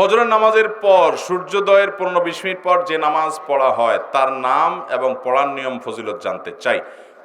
ফজরের নামাজের পর সূর্যোদয়ের 15-20 মিনিট পর যে নামাজ পড়া হয় তার নাম এবং পড়ার নিয়ম ফজিলত জানতে চাই।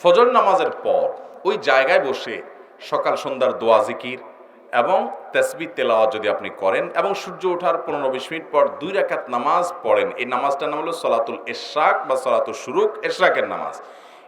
ফজর নামাজের পর ওই জায়গায় বসে সকাল সন্ধ্যার দোয়া জিকির এবং তাসবিহ তেলাওয়াত যদি আপনি করেন এবং সূর্য ওঠার 15-20 মিনিট পর 2 রাকাত নামাজ পড়েন, এই নামাজটার নাম হলো সলাতুল ইশরাক বা সলাতুল শুরুক, ইশরাকের নামাজ।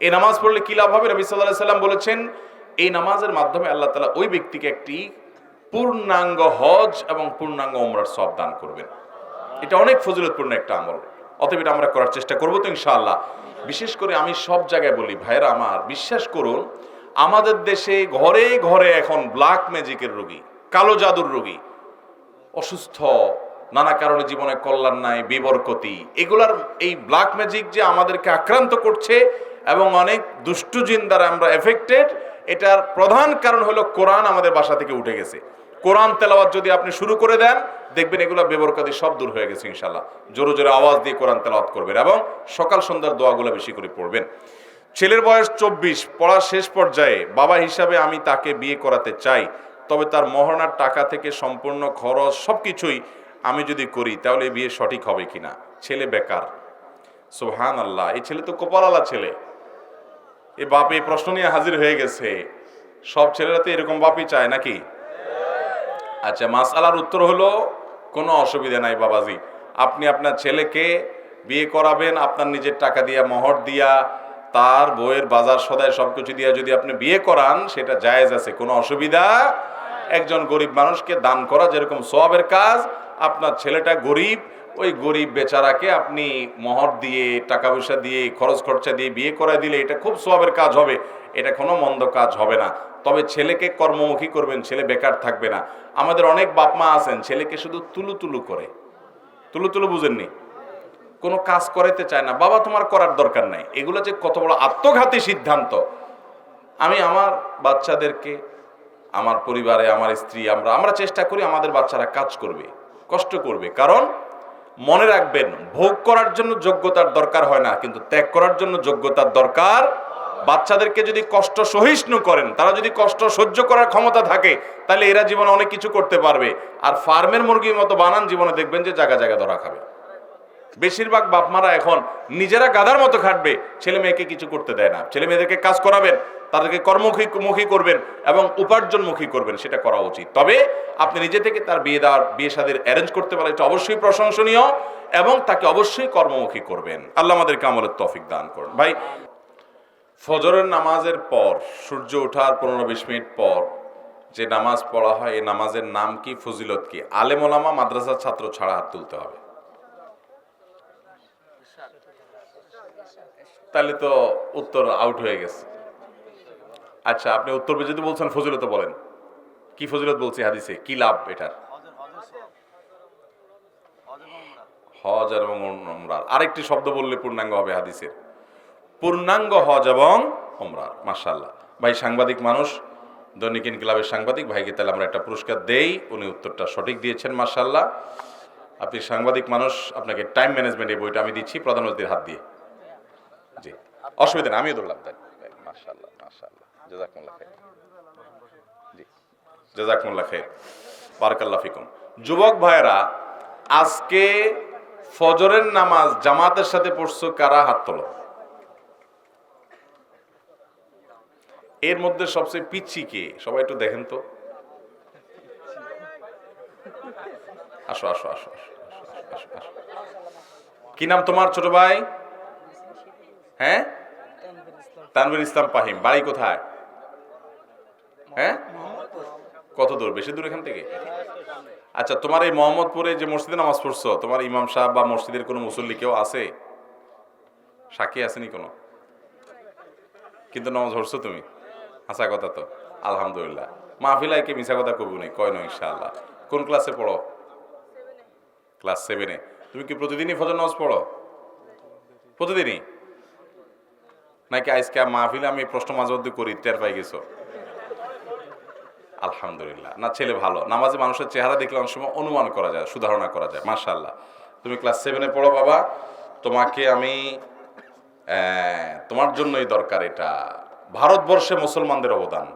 এই নামাজ পড়লে কি লাভ হবে? নবী সাল্লাল্লাহু আলাইহি সাল্লাম বলেছেন, এই নামাজের মাধ্যমে আল্লাহ তাআলা ওই ব্যক্তিকে একটি পূর্ণাঙ্গ হজ এবং পূর্ণাঙ্গ ওমরার সওয়াব দান করবেন। এটা অনেক ফজিলতপূর্ণ একটা আমল। অতএব এটা আমরা করার চেষ্টা করব তো ইনশাআল্লাহ। বিশেষ করে আমি সব জায়গায় বলি, ভাইরা আমার, বিশ্বাস করুন, আমাদের দেশে ঘরে ঘরে এখন ব্ল্যাক ম্যাজিকের রোগী, কালো জাদুর রোগী, অসুস্থ, নানা কারণে জীবনে কল্যাণ নাই, বিবরকতি, এগুলার এই ব্ল্যাক ম্যাজিক যে আমাদেরকে আক্রান্ত করছে এবং অনেক দুষ্টু জিন দ্বারা আমরা এফেক্টেড, এটার প্রধান কারণ হলো কোরআন আমাদের বাসা থেকে উঠে গেছে। কোরআন তেলাওয়াত যদি আপনি শুরু করে দেন, দেখবেন এগুলো বেবরকতি সব দূর হয়ে গেছে ইনশাআল্লাহ। জোরে জোরে আওয়াজ দিয়ে কোরআন তেলাওয়াত করবেন এবং সকাল সন্ধ্যার দোয়াগুলো বেশি করে পড়বেন। ছেলের বয়স 24, পড়ার শেষ পর্যায়ে, বাবা হিসাবে আমি তাকে বিয়ে করাতে চাই, তবে তার মহরানার টাকা থেকে সম্পূর্ণ খরচ সবকিছুই আমি যদি করি তাহলে এই বিয়ে সঠিক হবে কিনা? ছেলে বেকার। সুবহানাল্লাহ, এই ছেলে তো কপালওয়ালা ছেলে। এই বাপ এই প্রশ্ন নিয়ে হাজির হয়ে গেছে। সব ছেলেরা তো এরকম বাপই চায় নাকি? আচ্ছা, মাসআলার উত্তর হলো কোনো অসুবিধা নাই বাবাজি। আপনি আপনার ছেলেকে বিয়ে করাবেন আপনার নিজের টাকা দিয়া, মোহর দিয়া, তার বইয়ের বাজার সদায় সবকিছু দিয়া যদি আপনি বিয়ে করান, সেটা জায়েজ আছে, কোনো অসুবিধা। একজন গরিব মানুষকে দান করা যেরকম সওয়াবের কাজ, আপনার ছেলেটা গরিব, ওই গরিব বেচারাকে আপনি মোহর দিয়ে, টাকা পয়সা দিয়ে, খরচ খরচা দিয়ে বিয়ে করায় দিলে এটা খুব সওয়াবের কাজ হবে, এটা কোনো মন্দ কাজ হবে না। তবে ছেলেকে কর্মমুখী করবেন, ছেলে বেকার থাকবে না। আমাদের অনেক বাপ মা আছেন ছেলেকে শুধু তুলু তুলু করে, তুলু তুলু বুঝেননি, কোনো কাজ করাইতে চায় না। বাবা তোমার করার দরকার নাই। এগুলো যে কত বড় আত্মঘাতী সিদ্ধান্ত। আমি আমার বাচ্চাদেরকে, আমার পরিবারে, আমার স্ত্রী, আমরা চেষ্টা করি আমাদের বাচ্চারা কাজ করবে, কষ্ট করবে। কারণ মনে রাখবেন, ভোগ করার জন্য যোগ্যতার দরকার হয় না, কিন্তু ত্যাগ করার জন্য যোগ্যতার দরকার। বাচ্চাদেরকে যদি কষ্ট সহিষ্ণু করেন, তারা যদি কষ্ট সহ্য করার ক্ষমতা থাকে, তাহলে এরা জীবনে অনেক কিছু করতে পারবে। আর ফার্মের মুরগির মতো বানান, জীবনে দেখবেন যে জায়গা জায়গা ধরা খাবে। বেশিরভাগ বাপমারা এখন নিজেরা গাধার মতো খাটবে, ছেলে মেয়েকে কিছু করতে দেয় না। ছেলে মেয়েদেরকে কাজ করাবেন, তাদেরকে কর্মমুখী করবেন এবং উপার্জনমুখী করবেন, সেটা করা উচিত। তবে আপনি নিজে থেকে তার বিয়ে শাদীর অ্যারেঞ্জ করতে পারেন, এটা অবশ্যই প্রশংসনীয় এবং তাকে অবশ্যই কর্মমুখী করবেন। আল্লাহ আমাদেরকে আমলের তৌফিক দান করুন। ভাই, ফজরের নামাজের পর সূর্য ওঠার 15-20 মিনিট পর যে নামাজ পড়া হয়, এই নামাজের নাম কি, ফজিলত কি? আলেম ওলামা, মাদ্রাসার ছাত্র ছাড়া হাত তুলতে হবে। তাহলে তো উত্তর আউট হয়ে গেছে। আচ্ছা, আপনি উত্তর যদি বলছেন ফজিলত বলেন, কি ফজিলত বলছি হাদিসে, কি লাভ এটার? হজ এবং উমরার আরেকটি শব্দ বললে পূর্ণাঙ্গ হবে হাদিসের, পূর্ণাঙ্গ হজ এবং উমরার। মাশাআল্লাহ, ভাই সাংবাদিক মানুষ, দৈনিক ইনকিলাবের সাংবাদিক ভাইকে তাহলে আমরা একটা পুরস্কার দেই। উনি উত্তরটা সঠিক দিয়েছেন, মাশাআল্লাহ। আপনি সাংবাদিক মানুষ, আপনাকে টাইম ম্যানেজমেন্ট এই বইটা আমি দিচ্ছি প্রধান অতিথির হাত দিয়ে। জি, অসুবিধা নেই, আমিও ধরলাম। তাই মাশাআল্লাহ, মাশাআল্লাহ, জাযাকুমুল্লাহ খাইর। জি, জাযাকুমুল্লাহ খাইর, বারাকাল্লাহু ফিকুম। যুবক ভাইরা, আজকে ফজরের নামাজ জামাতের সাথে পড়ছো কারা? হাত তোলো। এর মধ্যে সবচেয়ে পিচ্ছি কে? সবাই একটু দেখেন তো। আসো আসো আসো আসো আসো। কি নাম তোমার ছোট ভাই? হ্যাঁ, তানভীর ইসলাম পাহিম। বাড়ি কোথায়? হ্যাঁ, কত দূর? বেশি দূর এখান থেকে? আচ্ছা, তোমার এই মোহাম্মদপুরে যে মসজিদে নামাজ পড়ছো, তোমার ইমাম সাহেব বা মসজিদের কোনো মুসল্লি কেউ আছে? সাক্ষী আসেনি কোনো? কিন্তু নামাজ পড়ছো তুমি? হাসা কথা তো, আলহামদুলিল্লাহ। মাহফিলায় কে মিশা কথা কবু নেই, কয় নয় ইনশাআল্লাহ। কোন ক্লাসে পড়ো? ক্লাস 7-এ। তুমি কি প্রতিদিনই ফজর নামাজ পড়ো? প্রতিদিনই নাকি আজকে মাহফিলে আমি প্রশ্ন মাঝে মধ্যে করি, টের পাই গেছো? আলহামদুলিল্লাহ। না, ছেলে ভালো। নামাজে মানুষের চেহারা দেখলে অনেক সময় অনুমান করা যায়, সুধারণা করা যায়। মাশাআল্লাহ, তুমি ক্লাস 7-এ পড়ো বাবা। তোমাকে আমি, তোমার জন্যই দরকার এটা। ভারতবর্ষে মুসলমানদের অবদান,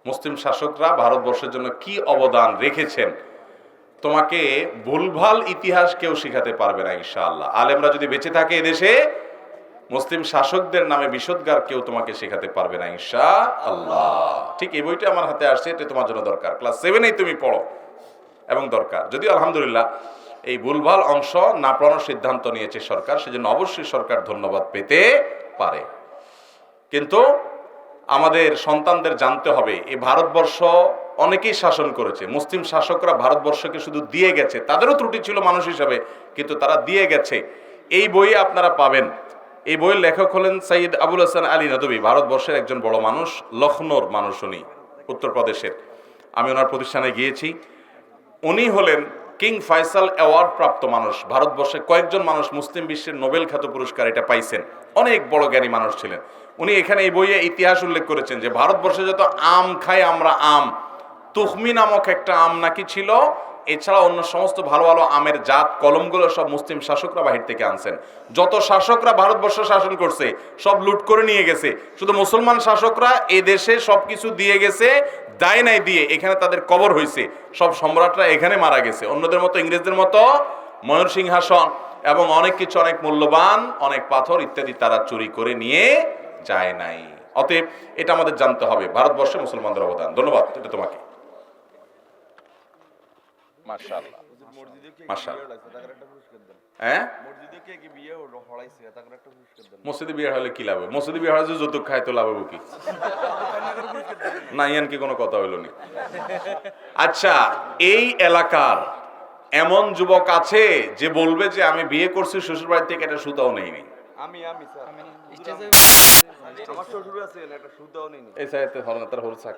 মুসলিম শাসকরা ভারতবর্ষের জন্য কি অবদান রেখেছেন, তোমাকে ভুলভাল ইতিহাস কেউ শিখাতে পারবে না ইনশাআল্লাহ। আলেমরা যদি বেঁচে থাকে এদেশে, মুসলিম শাসকদের নামে বিষোদ্গার কেউ তোমাকে শেখাতে পারবে না ইনশাআল্লাহ। ঠিক এই বইটা আমার হাতে আসছে, এটা তোমার জন্য দরকার, ক্লাস 7-এই তুমি পড়ো এবং দরকার। যদিও আলহামদুলিল্লাহ এই ভুলভাল অংশ না পড়ানোর সিদ্ধান্ত নিয়েছে সরকার, সেজন্য অবশ্যই সরকার ধন্যবাদ পেতে পারে। কিন্তু আমাদের সন্তানদের জানতে হবে এই ভারতবর্ষ অনেকেই শাসন করেছে। মুসলিম শাসকরা ভারতবর্ষকে শুধু দিয়ে গেছে, তাদেরও ত্রুটি ছিল মানুষ হিসাবে, কিন্তু তারা দিয়ে গেছে। এই বইয়ে আপনারা পাবেন। এই বইয়ের লেখক হলেন সৈয়দ আবুল হাসান আলী নদভী, ভারতবর্ষের একজন বড় মানুষ, লখনৌর মানুষ উনি, উত্তরপ্রদেশের। আমি ওনার প্রতিষ্ঠানে গিয়েছি। উনি হলেন কিং ফয়সাল অ্যাওয়ার্ড প্রাপ্ত মানুষ। ভারতবর্ষে কয়েকজন মানুষ মুসলিম বিশ্বের নোবেল খ্যাত পুরস্কার এটা পাইছেন, অনেক বড় জ্ঞানী মানুষ ছিলেন উনি। এখানে এই বইয়ে ইতিহাস উল্লেখ করেছেন যে ভারতবর্ষে যত আম খাই আমরা, আম তুখমি নামক একটা আম নাকি ছিল, এছাড়া অন্য সমস্ত ভালো ভালো আমের জাত কলমগুলো সব মুসলিম শাসকরা বাহির থেকে আনছেন। যত শাসকরা ভারতবর্ষ শাসন করছে সব লুট করে নিয়ে গেছে, শুধু মুসলমান শাসকরা এই দেশে সবকিছু দিয়ে গেছে, দায় নাই দিয়ে এখানে তাদের কবর হয়েছে। সব সম্রাটরা এখানে মারা গেছে, অন্যদের মতো ইংরেজদের মতো ময়ূর সিংহাসন এবং অনেক কিছু, অনেক মূল্যবান অনেক পাথর ইত্যাদি তারা চুরি করে নিয়ে যায় নাই। অতএব এটা আমাদের জানতে হবে ভারতবর্ষে মুসলমানদের অবদান। ধন্যবাদ, এটা তোমাকে। মাশাআল্লাহ মাশাআল্লাহ। হ্যাঁ, মসজিদে বিয়ে হলে কি লাভ? মসজিদে বিয়ে হলে যৌতুক খায় তো লাভ কি? না, ইয়ান কি কোনো কথা হইল নি? আচ্ছা, এই এলাকার এমন যুবক আছে যে বলবে যে আমি বিয়ে করছি শ্বশুর বাড়ি থেকে একটা সুতাও নেইনি? আমার শ্বশুর আছে একটা সুতাও নেইনি। এই সাইতে হরনাতার হরসাক।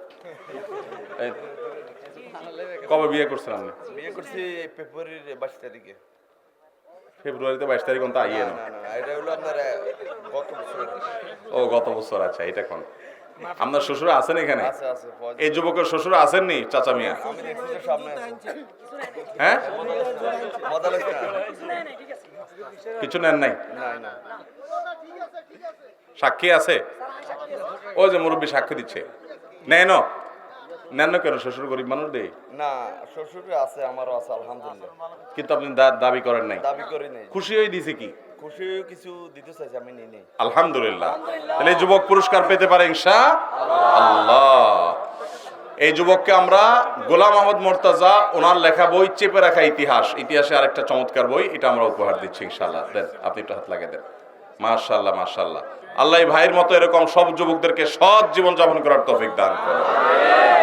কবে বিয়ে করছেন আপনি? বিয়ে করছি ফেব্রুয়ারির 22 তারিখে। ফেব্রুয়ারিতে 22 তারিখ কোনটা আইয়ে না? না, এটা হলো আপনার গত বছর। ও, গত বছর। আচ্ছা, এটা কোন আপনার শ্বশুর আছেন এখানে? আছে। এই যুবকের শ্বশুর আছেননি চাচা মিয়া? আমি দেখছি তো সামনে আছে। হ্যাঁ, মজা লাগছে না? কিছু নেন নাই? না। সাক্ষী আছে? ওই যে মুরব্বী সাক্ষী দিচ্ছে। নেন নেন কেন? শ্বশুর গরিব মানুষ দেই না, শ্বশুর আছে, আমারও আছে আলহামদুলিল্লাহ। কিন্তু আপনি দাবি করেন নাই? দাবি করি নাই। খুশি হয়ে দিছে কি? খুশি কিছু দিতে চাইছি, আমি নিই নাই। আলহামদুলিল্লাহ। তাহলে এই যুবক পুরস্কার পেতে পারে ইনশাআল্লাহ। এই যুবককে আমরা গোলাম আহমদ মুর্তজা ওনার লেখা বই চেপে রাখা ইতিহাসে আরেকটা চমৎকার বই, এটা আমরা উপহার দিচ্ছি ইনশাআল্লাহ। দেন, আপনি একটু হাত লাগিয়ে দেন। মাশাআল্লাহ মাশাআল্লাহ। আল্লাহ এই ভাইয়ের মতো এরকম সব যুবকদেরকে সৎ জীবন যাপন করার তৌফিক দান করুন।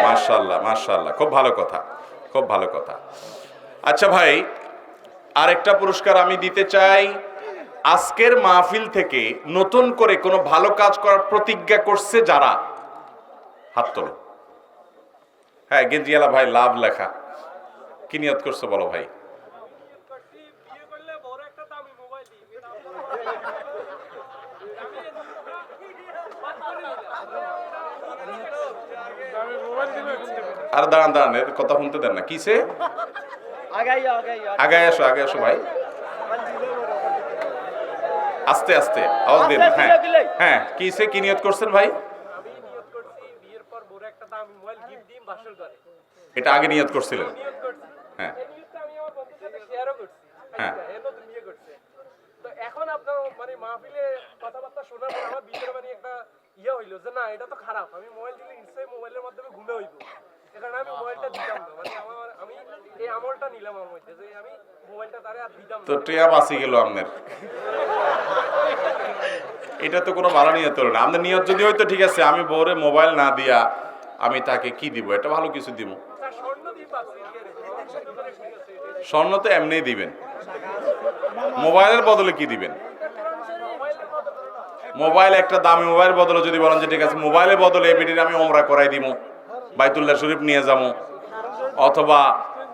মাশাআল্লাহ মাশাআল্লাহ, খুব ভালো কথা, খুব ভালো কথা। আচ্ছা ভাই, আরেকটা পুরস্কার আমি দিতে চাই। আজকের মাহফিল থেকে নতুন করে কোনো ভালো কাজ করার প্রতিজ্ঞা করছে যারা, হাত তোলো। হ্যাঁ, গেঞ্জিয়ালা ভাই, লাভ লেখা, কি নিয়ত করছো বলো ভাই? আর দাঁড়ান এর কথা শুনতে দেন না। কিসে? আগায় আসো ভাই, আস্তে আস্তে আওয়াজ দিন। হ্যাঁ, কিসে কি নিয়ত করছেন ভাই? এটা আগে নিয়ত করছিলেন? হ্যাঁ হ্যাঁ। এখন আপনার মানে মাহফিলে কথাবার্তা শোনার পর আমার ভিতরে মানে একটা হইলো যে না, এটা তো খারাপ। আমি মোবাইল দিলে নিশ্চয়ই মোবাইলের মাধ্যমে ঘুমে হইব, এখানে আমি মোবাইলটা দিতাম না। মানে আমি এই আমলটা নিলাম আমার মধ্যে যে আমি মোবাইলটা তারে আর দিতাম না। তো টিয়া বাঁচি গেল আপনার। এটা তো কোনো ভালো নিয়ত হলো না। আপনার নিয়ত যদি হয়তো ঠিক আছে, আমি বউরে মোবাইল না দিয়া আমি তাকে কি দিব, এটা ভালো কিছু দিব। স্বর্ণ তো এমনি দিবেন, মোবাইলের বদলে কি দিবেন? মোবাইল, একটা দামি মোবাইল বদলে যদি বলেন যে ঠিক আছে মোবাইলের বদলে এবিটির আমি ওমরা করাই দিব, বাইতুল্লাহ শরীফ নিয়ে যাবো, অথবা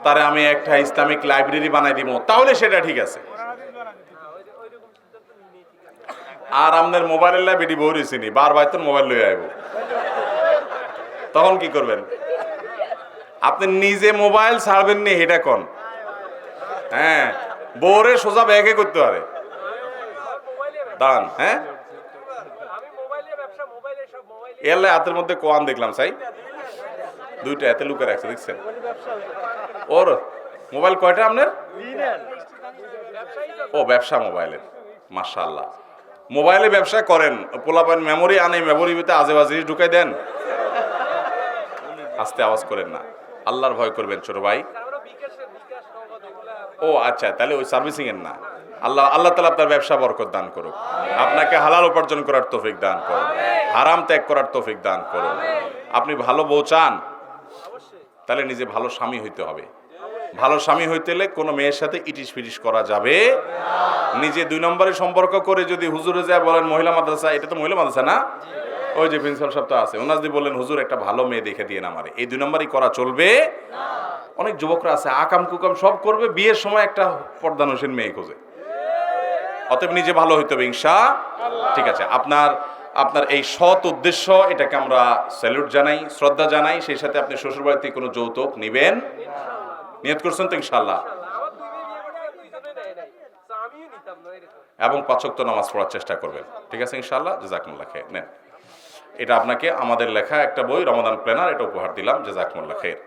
তারে আমি একটা ইসলামিক লাইব্রেরি বানাই দিব, তাহলে সেটা ঠিক আছে। আর আমাদের মোবাইলের লাইব্রেরি বউরিছি নি, বারবার তো মোবাইল লয়ে আইব, তখন কি করবেন? আপনি নিজে মোবাইল ছাড়বেন নি, এটা কোন? হ্যাঁ, বউরে সোজা ব্যাগে করতে পারে দান। হ্যাঁ, এলে হাতের মধ্যে কোয়ান দেখলাম, চাই দুইটা এতে লুকে রাখছে, দেখছেন? ওর মোবাইল কয়টা আপনার? ব্যবসায়ী তো ও ব্যবসা মোবাইলের, মাশাআল্লাহ। মোবাইলে ব্যবসা করেন, পোলাপান মেমোরি আনে, মেমোরির ভিতরে আজেবাজে জিনিস ঢুকাই দেন। আস্তে আওয়াজ করেন না, আল্লাহর ভয় করবেন ছোট ভাই। আমরা বিকাশ নগদ এগুলা ও আচ্ছা, তাহলে ওই সার্ভিসিং এর না। আল্লাহ তাআলা আপনার ব্যবসা বরকত দান করুক, আপনাকে হালাল উপার্জন করার তৌফিক দান করুন, হারাম ত্যাগ করার তৌফিক দান করুন। আপনি ভালো বউ চান, অবশ্যই তাহলে নিজে ভালো স্বামী হইতে হবে। ভালো স্বামী হইতে হলে কোনো মেয়ের সাথে ইটিস ফিটিস করা যাবে। নিজে 2 নম্বরে সম্পর্ক করে যদি হুজুরে যায় বলেন মহিলা মাদ্রাসা, এটা তো মহিলা মাদ্রাসা না, ওই যে প্রিন্সিপাল সাহেব তো আছে, ওনার যদি বললেন হুজুর একটা ভালো মেয়ে দেখে দিয়ে না আমারে, এই 2 নম্বরই করা চলবে। অনেক যুবকরা আছে আকাম কুকাম সব করবে, বিয়ের সময় একটা পর্দানসীন মেয়ে খোঁজে। অতএব নিজে ভালো হইতে হবে ইনশাআল্লাহ। ঠিক আছে, আপনার এই সৎ উদ্দেশ্য, এটাকে আমরা স্যালুট জানাই, শ্রদ্ধা জানাই। সেই সাথে আপনি শ্বশুরবাড়ি থেকে কোনো যৌতুক নেবেন, নিয়ত করছেন তো ইনশাআল্লাহ। আমার 2 মেয়ে বিয়ে করছে, 2 জনে নেয় নাই, তো আমিও নিতাম না এরকম। এবং 5 ওয়াক্ত নামাজ পড়ার চেষ্টা করবেন, ঠিক আছে ইনশাআল্লাহ। জাযাকুমুল্লাহ খাইর। নেন, এটা আপনাকে আমাদের লেখা একটা বই রমাদান প্ল্যানার, এটা উপহার দিলাম। জাযাকুমুল্লাহ খাইর।